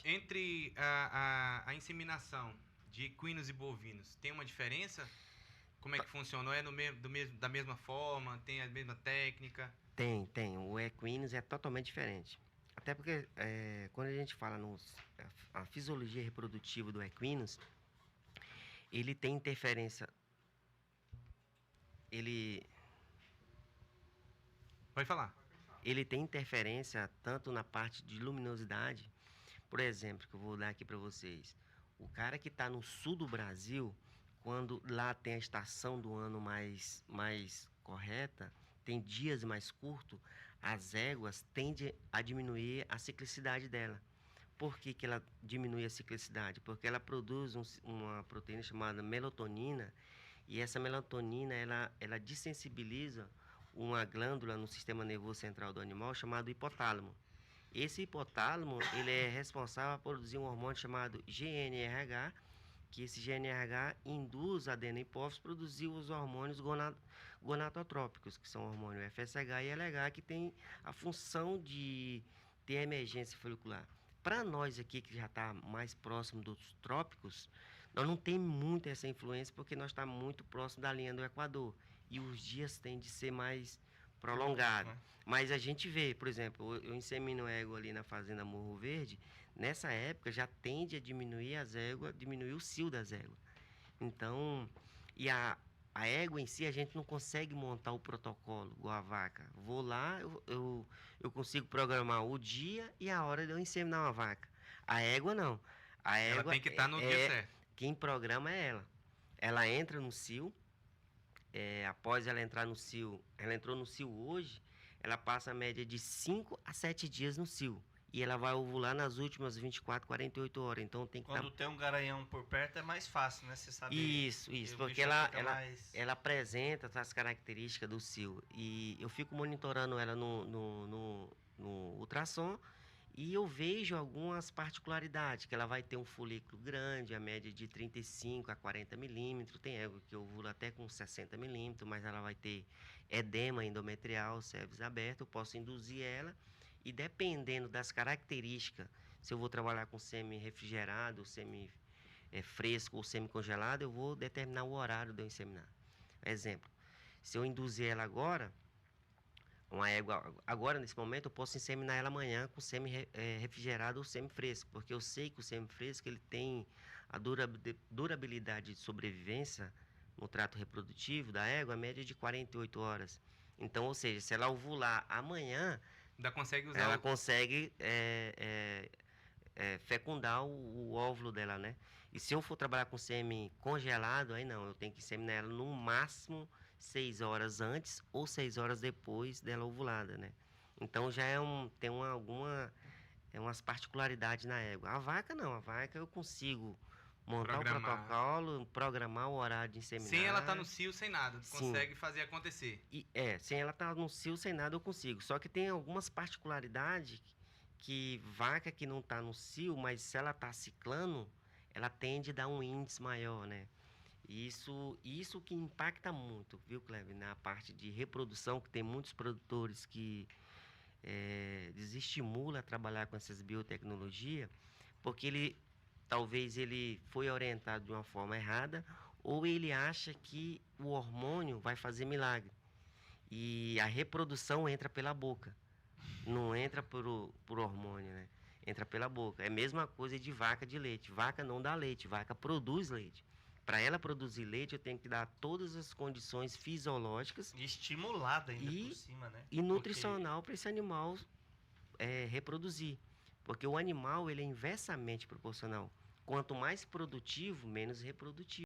Entre a inseminação de equinos e bovinos, tem uma diferença? Como é que funciona? Ou é da mesma forma? Tem a mesma técnica? Tem. O equinos é totalmente diferente. Até porque quando a gente fala a fisiologia reprodutiva do equinos, ele tem interferência, ele, Pode falar. ele tem interferência tanto na parte de luminosidade, por exemplo, que eu vou dar aqui para vocês. O cara que está no sul do Brasil, quando lá tem a estação do ano mais correta, tem dias mais curtos, as éguas tendem a diminuir a ciclicidade dela. Por que, que ela diminui a ciclicidade? Porque ela produz uma proteína chamada melatonina, e essa melatonina ela dessensibiliza uma glândula no sistema nervoso central do animal chamado hipotálamo. Esse hipotálamo ele é responsável por produzir um hormônio chamado GNRH, que esse GNRH induz a dentro da hipófise a produzir os hormônios gonadotrópicos, que são o hormônio FSH e LH, que tem a função de ter emergência folicular. Para nós aqui, que já está mais próximo dos trópicos, nós não temos muito essa influência, porque nós estamos muito próximo da linha do Equador, e os dias tendem de ser mais prolongados. Mas a gente vê, por exemplo, eu insemino égua ali na fazenda Morro Verde, nessa época já tende a diminuir as éguas, diminuir o cio das éguas. Então, e a égua em si, a gente não consegue montar o protocolo igual a vaca. Vou lá, eu consigo programar o dia e a hora de eu inseminar uma vaca. A égua não. A Ela égua tem que estar no dia certo. quem programa é ela. Ela entra no cio, após ela entrar no cio, ela entrou no cio hoje, ela passa a média de 5 a 7 dias no cio. E ela vai ovular nas últimas 24, 48 horas. Então tem que Quando tem um garanhão por perto é mais fácil, né? Você sabe. Isso, porque ela apresenta as características do cio. E eu fico monitorando ela no ultrassom e eu vejo algumas particularidades, que ela vai ter um folículo grande, a média de 35 a 40 milímetros. Tem égua que ovula até com 60 milímetros, mas ela vai ter edema endometrial, cervix aberto. Eu posso induzir ela e dependendo das características, se eu vou trabalhar com semi-refrigerado, fresco ou semi-congelado, eu vou determinar o horário de eu inseminar. Exemplo, se eu induzir ela agora, uma égua, agora nesse momento eu posso inseminar ela amanhã com semi-refrigerado ou semi-fresco, porque eu sei que o semi-fresco ele tem a durabilidade de sobrevivência no trato reprodutivo da égua, a média de 48 horas. Então, ou seja, se ela ovular amanhã, Ainda consegue usar ela consegue fecundar o óvulo dela, né? E se eu for trabalhar com sêmen congelado, aí não, eu tenho que inseminar ela no máximo 6 horas antes ou 6 horas depois dela ovulada, né? Então já tem umas particularidades na égua. A vaca não, a vaca eu consigo montar o protocolo, programar o horário de inseminar. Sem ela estar no cio, sem nada, tu consegue fazer acontecer. Sem ela estar no cio, sem nada eu consigo. Só que tem algumas particularidades que vaca que não está no cio, mas se ela está ciclando, ela tende a dar um índice maior, né? Isso que impacta muito, viu, Cleber? Na parte de reprodução, que tem muitos produtores que desestimula a trabalhar com essas biotecnologias, porque talvez ele foi orientado de uma forma errada, ou ele acha que o hormônio vai fazer milagre. E a reprodução entra pela boca, não entra por hormônio, né? Entra pela boca. É a mesma coisa de vaca de leite. Vaca não dá leite, vaca produz leite. Para ela produzir leite, eu tenho que dar todas as condições fisiológicas. E estimulada ainda por cima, né? E nutricional para esse animal reproduzir. Porque o animal ele é inversamente proporcional. Quanto mais produtivo, menos reprodutivo.